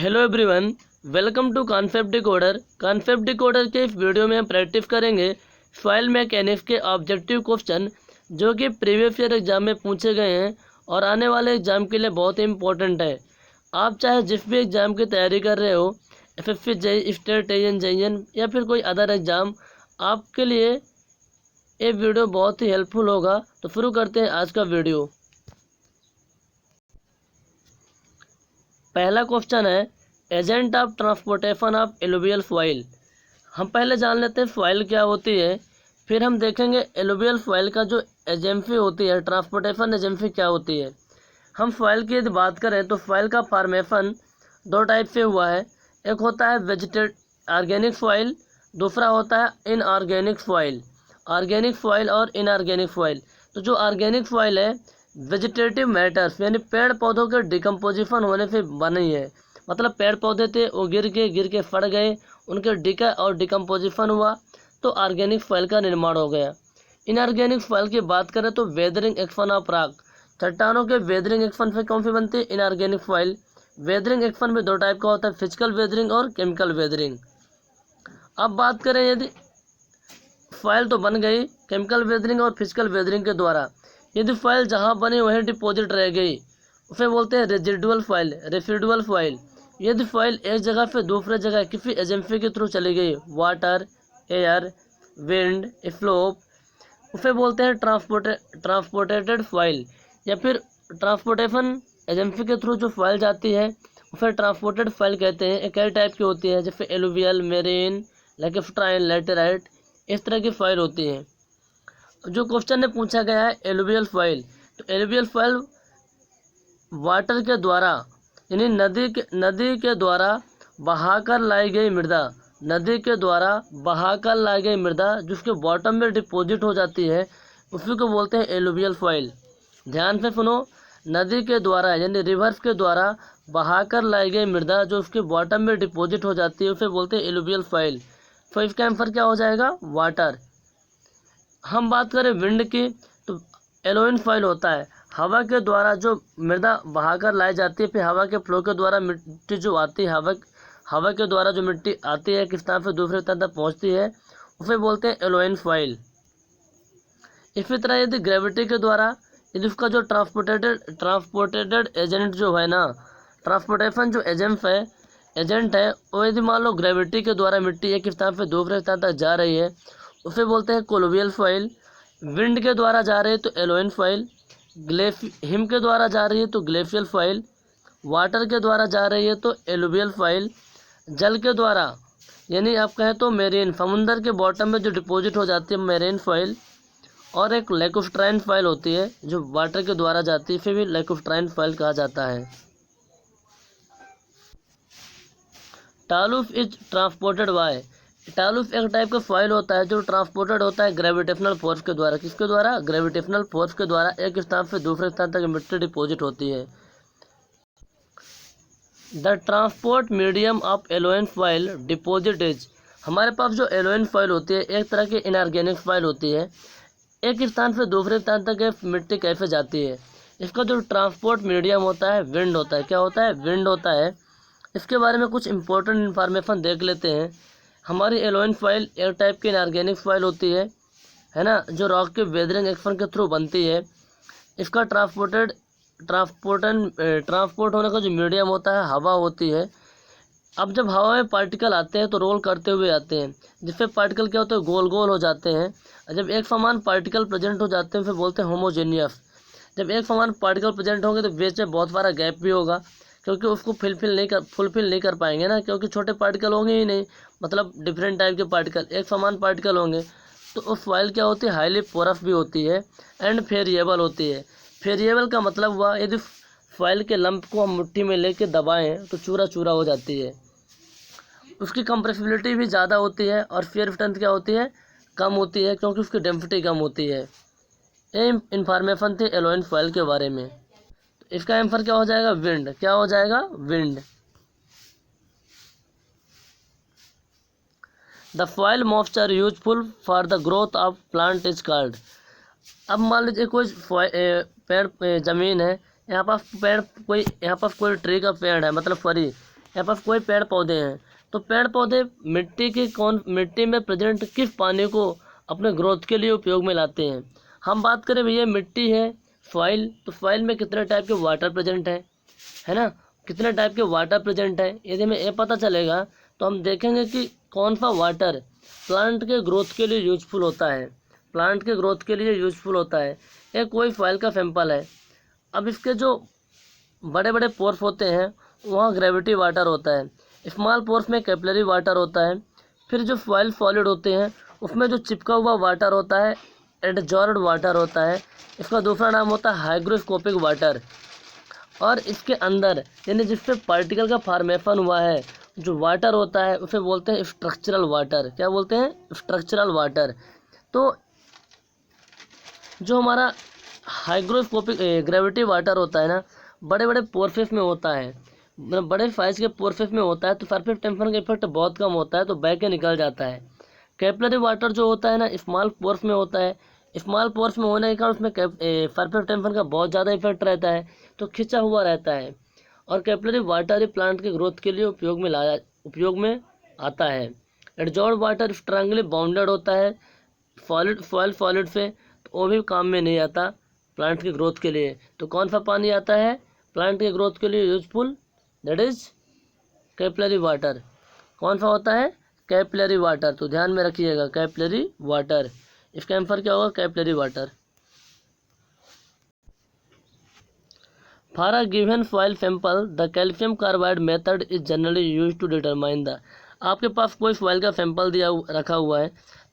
Hello everyone, welcome to concept decoder. Concept decoder के इस video में हम प्रैक्टिस करेंगे सॉइल मैकेनिक्स के ऑब्जेक्टिव क्वेश्चन जो कि प्रीवियस ईयर एग्जाम में पूछे गए हैं और आने वाले एग्जाम के लिए बहुत ही इंपॉर्टेंट है। आप चाहे जिस भी एग्ज़ाम की तैयारी कर रहे हो, SSC, JEE, state, AEN, JEN या फिर कोई अदर एग्ज़ाम, आपके लिए ये वीडियो बहुत ही हेल्पफुल होगा। तो शुरू करते हैं आज का वीडियो। पहला क्वेश्चन है agent of transportation of alluvial soil. हम पहले जान लेते हैं सॉइल क्या होती है, फिर हम देखेंगे एलुवियल सॉइल का जो एजेंसी होती है, ट्रांसपोर्टेशन एजेंसी क्या होती है। हम सॉइल की यदि बात करें तो सॉइल का फॉर्मेशन दो टाइप से हुआ है। एक होता है वेजिटेट ऑर्गेनिक सॉइल, दूसरा होता है इनऑर्गेनिक सॉइल। ऑर्गेनिक सॉइल और इनऑर्गेनिक सॉइल। तो जो ऑर्गेनिक सॉइल है वेजिटेटिव मैटर्स यानी पेड़ पौधों के डिकम्पोजिशन होने से बनी है। मतलब पेड़ पौधे थे, वो गिर के फट गए, उनके डिका और डिकम्पोजिशन हुआ तो ऑर्गेनिक सॉइल का निर्माण हो गया। इनऑर्गेनिक सॉइल की बात करें तो वेदरिंग एक्शन ऑफ रॉक, चट्टानों के वेदरिंग एक्शन से कौन सी बनती है? Inorganic soil. वेदरिंग एक्शन में दो टाइप का होता है, फिजिकल वेदरिंग और केमिकल वेदरिंग। अब बात करें यदि सॉइल तो बन गई केमिकल वेदरिंग और फिजिकल वेदरिंग के द्वारा, यदि सॉइल जहाँ बनी वहीं डिपॉजिट रह गई उसे बोलते हैं रेजिडुअल सॉइल, रेसिडुअल सॉइल। यदि सॉइल एक जगह से दूसरे जगह किसी एजेंसी के थ्रू चली गई, वाटर, एयर, विंड, स्लोप, उसे बोलते हैं ट्रांसपोर्टेटेड सॉइल। या फिर ट्रांसपोर्टेशन एजेंसी के थ्रू जो सॉइल जाती है उसे ट्रांसपोर्टेड सॉइल कहते हैं। एक कई टाइप की होती है जैसे एलुवियल, मेरीन, लैकेफ्ट्राइन, लैटेराइट, इस तरह की सॉइल होती है। जो क्वेश्चन ने पूछा गया है एलुवियल सॉइल, तो एलुवियल सॉइल वाटर के द्वारा यानी नदी के द्वारा बहाकर लाई गई मृदा, नदी के द्वारा बहाकर लाई गई मृदा जिसके बॉटम में डिपॉजिट हो जाती है, उसी को बोलते हैं एलुवियल सॉइल। ध्यान से सुनो, नदी के द्वारा यानी रिवर्स के द्वारा बहाकर लाई गई मृदा जो उसके बॉटम में डिपॉजिट हो जाती है उसे बोलते हैं एलुवियल सॉइल। तो इसका आंसर क्या हो जाएगा? वाटर। हम बात करें विंड की तो एलोइन सॉइल होता है, हवा के द्वारा जो मृदा बहाकर लाई जाती है, फिर हवा के फ्लो के द्वारा मिट्टी जो आती है, हवा के द्वारा जो मिट्टी आती है किस स्थान से दूसरे स्थान तक पहुंचती है उसे बोलते हैं एलोइन सॉइल। इसी तरह यदि ग्रेविटी के द्वारा, यदि उसका जो ट्रांसपोर्टेटेड एजेंट जो है ना, ट्रांसपोर्टेशन जो एजेंट है वो यदि मान लो ग्रेविटी के द्वारा मिट्टी एक स्थान से दूसरे स्थान तक जा रही है उसे बोलते हैं कोलोवियल सॉइल। विंड के द्वारा जा रही है तो एलोइन सॉइल, हिम के द्वारा जा रही है तो ग्लेशियल सॉइल, वाटर के द्वारा जा रही है तो एलुवियल सॉइल, जल के द्वारा यानी आप कहें तो मेरीन, समुंदर के बॉटम में जो डिपॉजिट हो जाती है मेरीन सॉइल, और एक लैकोफ्ट्राइन सॉइल होती है जो वाटर के द्वारा जाती है, फिर भी लैकोफ्ट्राइन सॉइल कहा जाता है। टालूफ इज ट्रांसपोर्टेड बाय, टालूफ एक टाइप का सॉइल होता है जो ट्रांसपोर्टेड होता है ग्रेविटेशनल फोर्स के द्वारा। किसके द्वारा? ग्रेविटेशनल फोर्स के द्वारा एक स्थान से दूसरे स्थान तक मिट्टी डिपॉजिट होती है। The transport medium of एलोइन soil deposit is, हमारे पास जो एलोइन सॉइल होती है एक तरह की इनऑर्गेनिक सॉइल होती है। एक स्थान से दूसरे स्थान तक मिट्टी कैसे जाती है? इसका जो ट्रांसपोर्ट मीडियम होता है विंड होता है। क्या होता है? विंड होता है। इसके बारे में कुछ इंपॉर्टेंट इन्फॉर्मेशन देख लेते हैं। हमारी एलोइन सॉइल एक टाइप की इनऑर्गेनिक सॉइल होती है ना, जो रॉक के वेदरिंग एक्शन के थ्रू बनती है। इसका ट्रांसपोर्ट होने का जो मीडियम होता है हवा होती है। अब जब हवा में पार्टिकल आते हैं तो रोल करते हुए आते हैं, जिससे पार्टिकल क्या होते हैं? गोल गोल हो जाते हैं। जब एक समान पार्टिकल प्रेजेंट हो जाते हैं फिर बोलते हैं होमोजेनियस। जब एक समान पार्टिकल प्रेजेंट होंगे तो बीच में बहुत सारा गैप भी होगा, क्योंकि उसको फुलफिल नहीं कर पाएंगे ना, क्योंकि छोटे पार्टिकल होंगे ही नहीं, मतलब डिफरेंट टाइप के पार्टिकल, एक समान पार्टिकल होंगे। तो उस सॉइल क्या होती है? हाईली पोरस भी होती है एंड फेरिएबल होती है। फेरिएबल का मतलब हुआ यदि सॉइल के लंप को हम मुट्ठी में लेके दबाएं तो चूरा चूरा हो जाती है। उसकी कंप्रेसिबिलिटी भी ज़्यादा होती है और फेयर स्ट्रेंथ क्या होती है? कम होती है, क्योंकि उसकी डेंसिटी कम होती है। ये इंफॉर्मेशन थी एलोइन सॉइल के बारे में। तो इसका आंसर क्या हो जाएगा? विंड। क्या हो जाएगा? Wind. The soil moisture useful for the growth of plant is called. अब मान लीजिए कोई पेड़ ज़मीन है, यहाँ पास कोई ट्री का पेड़ है, मतलब फरी, यहाँ पर कोई पेड़ पौधे हैं, तो पेड़ पौधे मिट्टी में प्रेजेंट किस पानी को अपने ग्रोथ के लिए उपयोग में लाते हैं। हम बात करें भैया मिट्टी है सॉइल, तो सॉइल में कितने टाइप के वाटर प्रेजेंट है ना, कितने टाइप के वाटर प्रेजेंट है। यदि हमें ये पता चलेगा तो हम देखेंगे कि कौन सा वाटर प्लांट के ग्रोथ के लिए यूजफुल होता है, प्लांट के ग्रोथ के लिए यूजफुल होता है। एक कोई सॉइल का सैंपल है, अब इसके जो बड़े बड़े पोर्स होते हैं वहाँ ग्रेविटी वाटर होता है, स्मॉल पोर्स में कैपिलरी वाटर होता है। फिर जो सॉइल सॉलिड होते हैं उसमें जो चिपका हुआ वाटर होता है एडजॉर्ब्ड वाटर होता है, इसका दूसरा नाम होता है हाइग्रोस्कोपिक वाटर। और इसके अंदर यानी जिससे पार्टिकल का फॉर्मेशन हुआ है जो वाटर होता है उसे बोलते हैं स्ट्रक्चरल वाटर। क्या बोलते हैं? Structural water. तो जो हमारा हाइग्रोस्कोपिक ग्रेविटी वाटर होता है ना, बड़े बड़े पोर्सेस में होता है, मतलब बड़े साइज के पोर्सेस में होता है, तो सरफेस टेंशन का इफेक्ट बहुत कम होता है, तो बह के निकल जाता है। कैपिलरी वाटर जो होता है ना स्मॉल पोर्स में होता है, स्मॉल पोर्स में होने के कारण उसमें सरफेस टेंशन का बहुत ज़्यादा इफेक्ट रहता है, तो खिंचा हुआ रहता है। और कैपिलरी वाटर ही प्लांट के ग्रोथ के लिए उपयोग में आता है। एडजॉर्ब्ड वाटर स्ट्रांगली बाउंडेड होता है सॉइल से, तो वो भी काम में नहीं आता प्लांट के ग्रोथ के लिए। तो कौन सा पानी आता है प्लांट के ग्रोथ के लिए useful? That is capillary water. कौन सा होता है? Capillary water. तो ध्यान में रखिएगा कैपिलरी वाटर, इसका आंसर क्या होगा? Capillary water. For a given soil sample the calcium carbide method is generally use to determine the. आपके पास कोई सॉइल का सैंपल रखा हुआ है,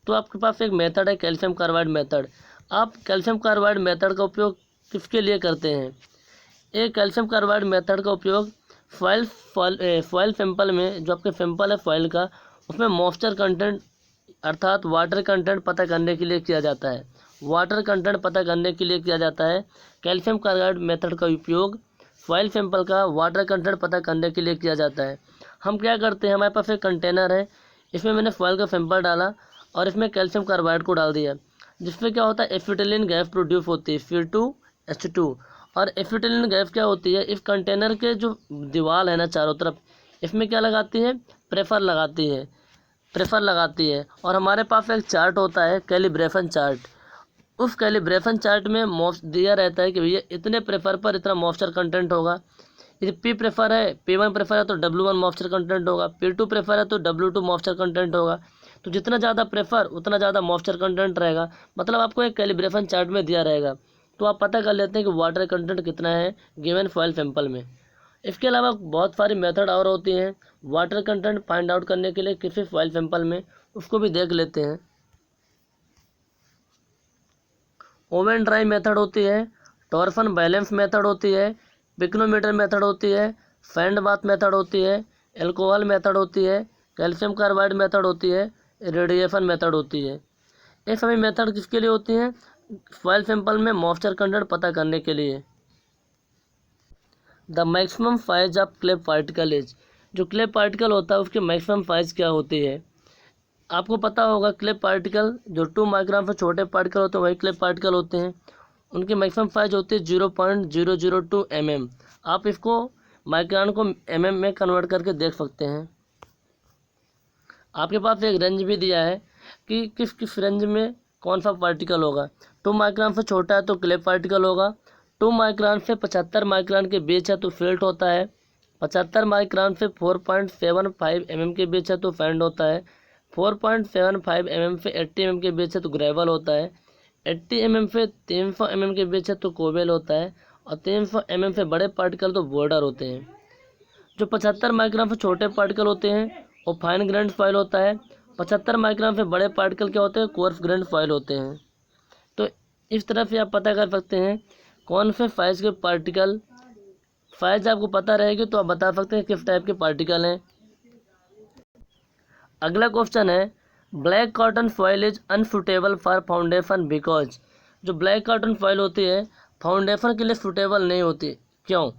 तो आपके पास एक मेथड है कैल्शियम कार्बाइड मेथड। आप कैल्शियम कार्बाइड मेथड का उपयोग किसके लिए करते हैं? एक कैल्शियम कार्बाइड मेथड का उपयोग सॉइल सैंपल में, जो आपके सैंपल है सॉइल का, उसमें मॉइस्चर कंटेंट अर्थात वाटर कंटेंट पता करने के लिए किया जाता है। वाटर कंटेंट पता करने के लिए किया जाता है। कैल्शियम कार्बाइड मेथड का उपयोग सॉइल सैंपल का वाटर कंटेंट पता करने के लिए किया जाता है। हम क्या करते हैं, हमारे पास एक कंटेनर है, इसमें मैंने सॉइल का सैंपल डाला और इसमें कैल्शियम कार्बाइड को डाल दिया, जिसमें क्या होता है एसिटिलीन गैस प्रोड्यूस होती है C2H2। और एसिटिलीन गैस क्या होती है, इस कंटेनर के जो दीवार है ना चारों तरफ, इसमें क्या लगाती है? प्रेशर लगाती है। और हमारे पास एक चार्ट होता है कैलिब्रेशन चार्ट। उस कैलिब्रेशन चार्ट में दिया रहता है कि भैया इतने प्रेशर पर इतना मॉइस्चर कंटेंट होगा। यदि P प्रेशर है, P1 प्रेशर है तो W1 मॉइस्चर कंटेंट होगा, P2 प्रेशर है तो W2 मॉइस्चर कंटेंट होगा। तो जितना ज़्यादा प्रेशर उतना ज़्यादा मॉइस्चर कंटेंट रहेगा, मतलब आपको एक कैलिब्रेशन चार्ट में दिया रहेगा। तो आप पता कर लेते हैं कि वाटर कंटेंट कितना है गिवन सॉइल सैंपल में। इसके अलावा बहुत सारी मेथड और होती हैं वाटर कंटेंट फाइंड आउट करने के लिए किसी सॉइल सैंपल में, उसको भी देख लेते हैं। ओवन ड्राई मेथड होती है, टॉर्सन बैलेंस मेथड होती है, पिक्नोमीटर मेथड होती है, सैंड बाथ मेथड होती है, एल्कोहल मेथड होती है, कैल्शियम कार्बाइड मेथड होती है, रेडिएशन मेथड होती है। ये सभी मेथड किसके लिए होती हैं? सॉइल सैंपल में मॉइस्चर कंटेंट पता करने के लिए। The maximum size of clay particle is, जो क्ले पार्टिकल होता है उसकी मैक्सिमम साइज क्या होती है? आपको पता होगा क्ले पार्टिकल जो 2 माइक्रोन से छोटे पार्टिकल होते हैं वही क्ले पार्टिकल होते हैं। उनकी मैक्सिमम साइज होती है 0.002 mm। आप इसको माइक्रोन को mm में कन्वर्ट करके देख सकते हैं। आपके पास एक रेंज भी दिया है कि किस किस रेंज में कौन सा पार्टिकल होगा। 2 माइक्रोन से छोटा है तो क्ले पार्टिकल होगा, 2 माइक्रोन से 75 माइक्रोन के बीच है तो फिल्ट होता है, 75 माइक्रोन से 4.75 mm के बीच है तो सैंड होता है, 4.75 mm से 80 mm के बीच है तो ग्रेवल होता है, 80 mm से 300 mm के बीच है तो कोबल होता है, और 300 mm से बड़े पार्टिकल तो बोर्डर होते हैं। जो 75 माइक्रोन से छोटे पार्टिकल होते हैं वो फाइन ग्रेन्ड सॉइल होता है, 75 माइक्रोन से बड़े पार्टिकल क्या होते हैं? कोर्स ग्रेन्ड सॉइल होते हैं। तो इस तरह से आप पता कर सकते हैं कौन से साइज के पार्टिकल, साइज आपको पता रहेगी तो आप बता सकते हैं किस टाइप के पार्टिकल हैं। अगला क्वेश्चन है black cotton soil is unsuitable for foundation because, जो ब्लैक कॉटन सॉइल होती है फाउंडेशन के लिए सुटेबल नहीं होती, क्यों?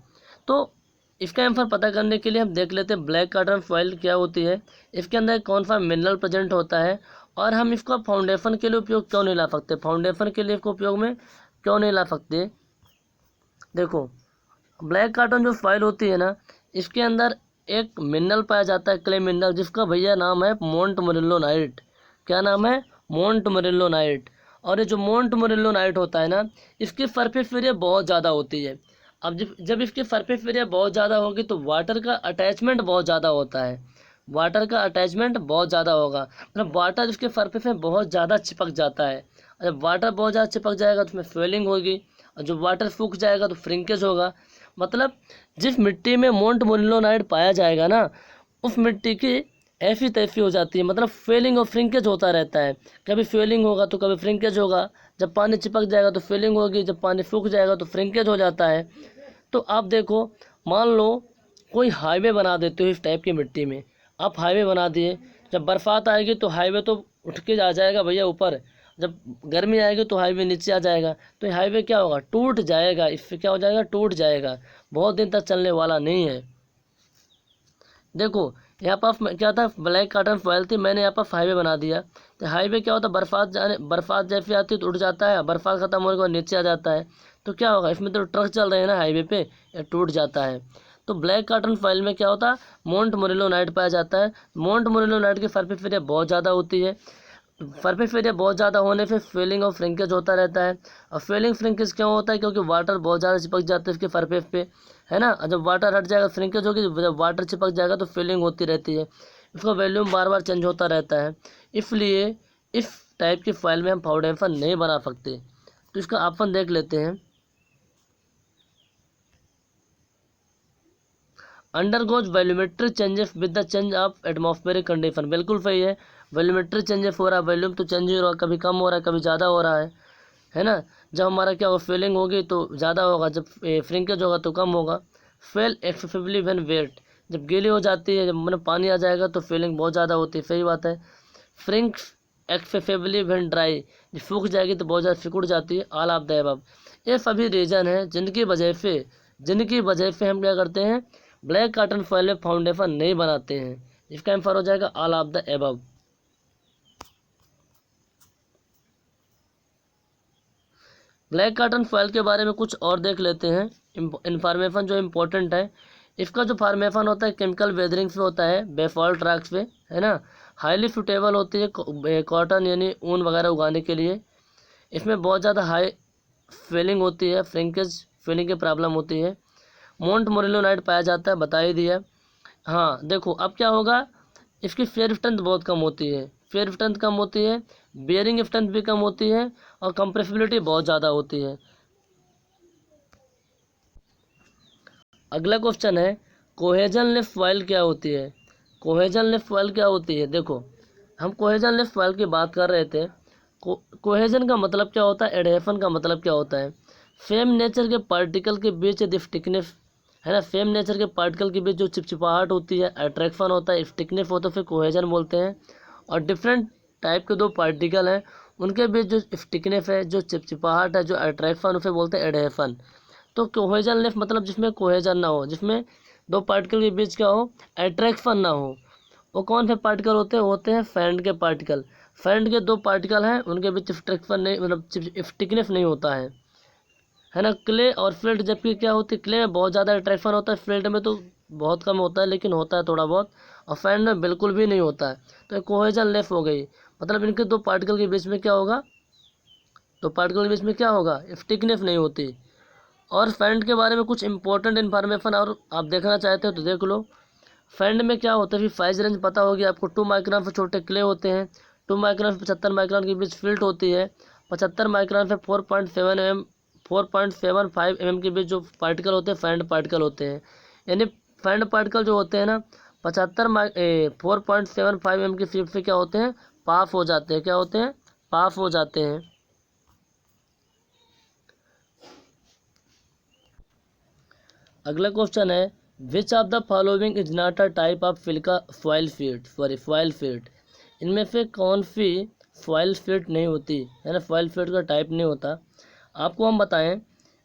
तो इसका आंसर पता करने के लिए हम देख लेते हैं ब्लैक कॉटन सॉइल क्या होती है, इसके अंदर कौन सा मिनरल प्रेजेंट होता है, और हम इसको फाउंडेशन के लिए उपयोग क्यों नहीं ला सकते, फाउंडेशन के लिए इसको उपयोग में क्यों नहीं ला सकते। देखो ब्लैक कॉटन जो सॉइल होती है ना, इसके अंदर एक मिनरल पाया जाता है, क्ले मिनरल, जिसका भैया नाम है मोंट मोरेल्लोनाइट। क्या नाम है? मोंट मोरेल्लोनाइट। और ये जो मोंट मोरेल्लोनाइट होता है ना, इसकी सरफेस एरिया बहुत ज़्यादा होती है। अब जब इसकी सरफेस एरिया बहुत ज़्यादा होगी तो वाटर का अटैचमेंट बहुत ज़्यादा होता है, वाटर का अटैचमेंट बहुत ज़्यादा होगा, मतलब वाटर इसके सरफेस में बहुत ज़्यादा चिपक जाता है। और जब वाटर बहुत ज़्यादा चिपक जाएगा तो उसमें स्वेलिंग होगी, और जब वाटर सूख जाएगा तो फ्रिंकेज होगा। मतलब जिस मिट्टी में मोंट मोरेल्लोनाइट पाया जाएगा ना, उस मिट्टी की ऐसी तैसी हो जाती है, मतलब फेलिंग और फ्रिंकेज होता रहता है। कभी फेलिंग होगा तो कभी फ्रिंकेज होगा। जब पानी चिपक जाएगा तो फेलिंग होगी, जब पानी सूख जाएगा तो फ्रिंकेज हो जाता है। तो आप देखो, मान लो कोई हाईवे बना देते हो इस टाइप की मिट्टी में, आप हाईवे बना दिए, जब बरसात आएगी तो हाईवे तो उठ के आ जाएगा भैया ऊपर, जब गर्मी आएगी तो हाईवे नीचे आ जाएगा, तो ये हाईवे क्या होगा? टूट जाएगा। इससे क्या हो जाएगा? टूट जाएगा, बहुत दिन तक चलने वाला नहीं है। देखो यहाँ पर क्या था, ब्लैक कॉटन फॉयल थी, मैंने यहाँ पर हाईवे बना दिया। तो हाईवे क्या होता है, बरसात जैसे आती है तो उठ जाता है, बरसात खत्म होने के बाद नीचे आ जाता है। तो क्या होगा, इसमें तो ट्रक चल रहे हैं ना हाईवे पे, ये टूट जाता है। तो ब्लैक कॉटन फॉयल में क्या होता है, मोंट मोरेल्लोनाइट पाया जाता है। मोंट मोरेल्लोनाइट की सरफेस एरिया बहुत ज़्यादा होती है। सरफेस एरिया बहुत ज़्यादा होने से फेलिंग और फ्रिंकेज होता रहता है। और फेलिंग फ्रिंकेज क्यों होता है? क्योंकि वाटर बहुत ज़्यादा चिपक जाता है इसके सरफेस पे, है ना। और जब वाटर हट जाएगा फ्रिंकेज होगी, जब वाटर चिपक जाएगा तो फेलिंग होती रहती है। इसका वॉल्यूम बार बार चेंज होता रहता है, इसलिए इस टाइप की फाइल में हम फाउंडेशन नहीं बना सकते। तो इसका ऑप्शन देख लेते हैं। Undergoes volumetric changes with the change of atmospheric condition. बिल्कुल सही है, वॉल्यूमेट्री चेंजेस हो रहा है, वॉल्यूम तो चेंज हो रहा है, कभी कम हो रहा है कभी ज़्यादा हो रहा है ना। जब हमारा क्या होगा, फेलिंग होगी तो ज़्यादा होगा, जब फ्रिंकेज होगा तो कम होगा। फेल एक्सेसिवली व्हेन वेट, जब गीली हो जाती है, जब मतलब पानी आ जाएगा तो फेलिंग बहुत ज़्यादा होती है, सही बात है। फ्रिंक्स एक्सेसिवली व्हेन ड्राई, जब सूख जाएगी तो बहुत ज़्यादा सिकुड़ जाती है। ऑल ऑफ द अबव, ये सभी रीज़न है जिनकी वजह से हम क्या करते हैं, ब्लैक कॉटन फॉयल में फाउंडेशन नहीं बनाते हैं। इसका आंसर हो जाएगा all of the above. Black cotton foil के बारे में कुछ और देख लेते हैं, इंफॉर्मेशन जो इम्पोर्टेंट है। इसका जो फॉर्मेशन होता है केमिकल वेदरिंग से होता है, बेसॉल्ट रॉक्स पे, है ना। हाईली सुटेबल होती है कॉटन यानी ऊन वगैरह उगाने के लिए। इसमें बहुत ज़्यादा हाई फेलिंग होती है, फ्रिंकेज फेलिंग की प्रॉब्लम होती है। मोंट मोरेल्लोनाइट पाया जाता है, बता ही दिया। हाँ देखो अब क्या होगा, इसकी फेयर स्ट्रेंथ बहुत कम होती है, फेयर स्ट्रेंथ कम होती है, बेयरिंग स्ट्रेंथ भी कम होती है, और कंप्रेसिबिलिटी बहुत ज़्यादा होती है। अगला क्वेश्चन है, कोहेजन लिफ फॉयल क्या होती है? कोहेजन लिफ फॉयल क्या होती है? देखो हम कोहेजन लिफ फॉयल की बात कर रहे थे। कोहेजन का मतलब क्या होता है, एडहेशन का मतलब क्या होता है? सेम नेचर के पार्टिकल के बीच यदि स्टिकनेस, है ना, सेम नेचर के पार्टिकल के बीच जो चिपचिपाहट होती है, अट्रैक्शन होता है, स्टिकनेस होता है, फिर कोहेजन बोलते हैं। और डिफरेंट टाइप के दो पार्टिकल हैं, उनके बीच जो स्टिकनेस है, जो चिपचिपाहट है, जो अट्रैक्शन, उसे बोलते हैं एडहेशन। तो कोहेजन लिफ मतलब जिसमें कोहेजन ना हो, जिसमें दो पार्टिकल के बीच क्या हो, अट्रैक्शन ना हो, वो कौन से पार्टिकल होते हैं सैंड के पार्टिकल। सैंड के दो पार्टिकल हैं, उनके बीच स्ट्रक्चर नहीं, मतलब स्टिकनेस नहीं होता है ना। क्ले और फ्लिट, जबकि क्या होती है, क्ले में बहुत ज़्यादा अट्रैक्शन होता है, फ्लिट में तो बहुत कम होता है, लेकिन होता है थोड़ा बहुत, और सैंड में बिल्कुल भी नहीं होता है। तो कोहेजन लेस हो गई, मतलब इनके दो पार्टिकल के बीच में क्या होगा, दो पार्टिकल के बीच में क्या होगा, स्टिकनेस नहीं होती। और सैंड के बारे में कुछ इंपॉर्टेंट इन्फॉर्मेशन और आप देखना चाहते हो तो देख लो। सैंड में क्या होता है, फिर साइज रेंज पता होगी आपको, 2 माइक्रोन से छोटे क्ले होते हैं, 2 माइक्रोन से 75 माइक्रोन के बीच फिल्ट होती है, 75 माइक्रोन से 4.75 mm के बीच जो पार्टिकल होते हैं सैंड पार्टिकल होते हैं। यानी सैंड पार्टिकल जो होते हैं ना 4.75 mm की स्पीड से क्या होते हैं, पास हो जाते हैं, क्या होते हैं, पास हो जाते हैं। अगला क्वेश्चन है, which of the following is not a type of silica foil feet. इनमें से कौन सी फॉयल फीट नहीं होती, है ना, फॉयल फीट का टाइप नहीं होता। आपको हम बताएं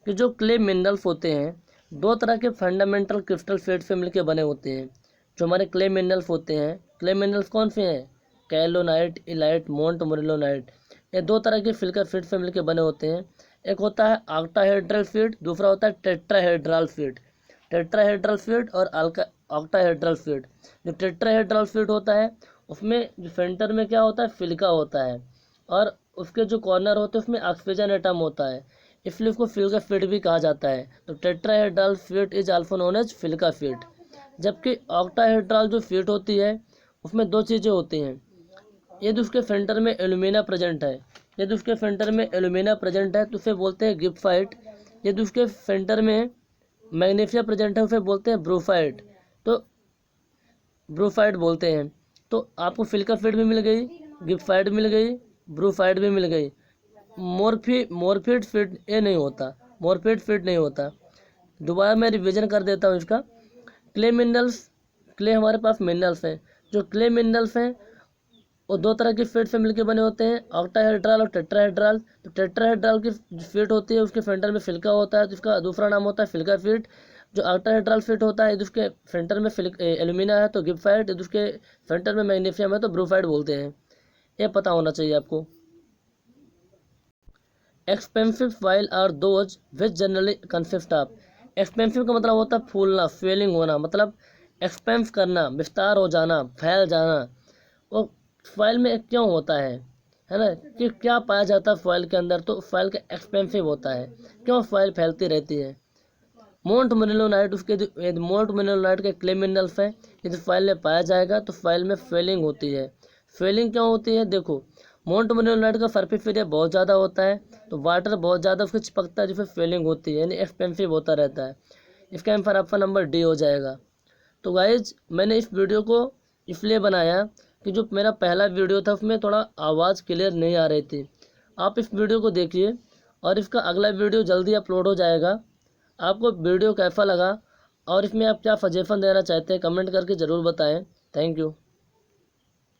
कि जो क्ले मिनरल्स होते हैं, दो तरह के फंडामेंटल क्रिस्टल फीट से मिलकर बने होते हैं। जो हमारे क्ले मिनरल्स होते हैं, क्ले मिनरल्स कौन से हैं, कैलोनाइट, इलाइट, मोंट मोरेल्लोनाइट, ये दो तरह के सिलिका फीट से मिलकर बने होते हैं। एक होता है ऑक्टाहेड्रल फीट, दूसरा होता है टेट्राहेड्रल फीट। टेट्राहेड्रल फीट और ऑक्टाहेड्रल फ्लूइड। जो टेट्राहेड्रल फ्लूइड होता है उसमें जो सेंटर में क्या होता है, सिलिका होता है, और उसके जो कॉर्नर होते हैं उसमें ऑक्सीजन एटम होता है, इसलिए उसको सिलिका फ्लूइड भी कहा जाता है। तो tetrahedral fluid is also known as silica fluid. जबकि ऑक्टाहेड्रल जो फ्लूइड होती है उसमें दो चीज़ें होती हैं। यदि उसके सेंटर में एल्यूमिना प्रेजेंट है, यदि उसके सेंटर में एल्यूमिना प्रेजेंट है तो उसे बोलते हैं गिब्साइट। यदि उसके सेंटर में मैग्नीशिया प्रेजेंट है उसे बोलते हैं ब्रोफाइट। तो ब्रोफाइट बोलते हैं। तो आपको सिलिका फ्लूइड भी मिल गई, गिब्साइट मिल गई, ब्रोफाइट भी मिल गई। मोरफिड फ्लूइड ये नहीं होता, मोरफिड फ्लूइड नहीं होता। दोबारा मैं रिवीजन कर देता हूँ इसका। क्ले मिनरल्स, क्ले हमारे पास मिनरल्स हैं। जो क्ले मिनरल्स हैं वो दो तरह की फ्लूइड से मिलकर बने होते हैं, ऑक्टाहेड्रल और टेट्राहेड्रल। तो टेट्राहेड्रल की फ्लूइड होती है उसके सेंटर में सिलिका होता है, तो इसका दूसरा नाम होता है सिलिका फ्लूइड। जो ऑक्टाहेड्रल फ्लूइड होता है यदि उसके सेंटर में एल्यूमिना है तो गिब्साइट, यदि उसके सेंटर में मैग्नीशियम है तो ब्रोफाइट बोलते हैं। ये पता होना चाहिए आपको। Expensive file are those which generally consist of. Expensive का मतलब होता है फूलना, स्वेलिंग होना, मतलब एक्सपेंस करना, विस्तार हो जाना, फैल जाना। वो फाइल में क्यों होता है ना, कि क्या पाया जाता है फाइल के अंदर, तो फाइल का एक्सपेंसिव होता है, क्यों फाइल फैलती रहती है। मोंट मोरेलोनाइट, उसके मोंट मोरेलोनाइट के क्ले मिनरल्स हैं, यदि फाइल में पाया जाएगा तो फाइल में फेलिंग होती है। फेलिंग क्यों होती है, देखो मोंट मोरेलोनाइट का सरफेस एरिया बहुत ज़्यादा होता है, तो वाटर बहुत ज़्यादा उसके चिपकता है, जिससे फेलिंग होती है, यानी एक्सपेंसिव होता रहता है। इसका आंसर आपका नंबर डी हो जाएगा। तो गाइज मैंने इस वीडियो को इसलिए बनाया कि जो मेरा पहला वीडियो था उसमें थोड़ा आवाज़ क्लियर नहीं आ रही थी। आप इस वीडियो को देखिए और इसका अगला वीडियो जल्दी अपलोड हो जाएगा। आपको वीडियो कैसा लगा और इसमें आप क्या सजेशन देना चाहते हैं कमेंट करके ज़रूर बताएं। Thank you.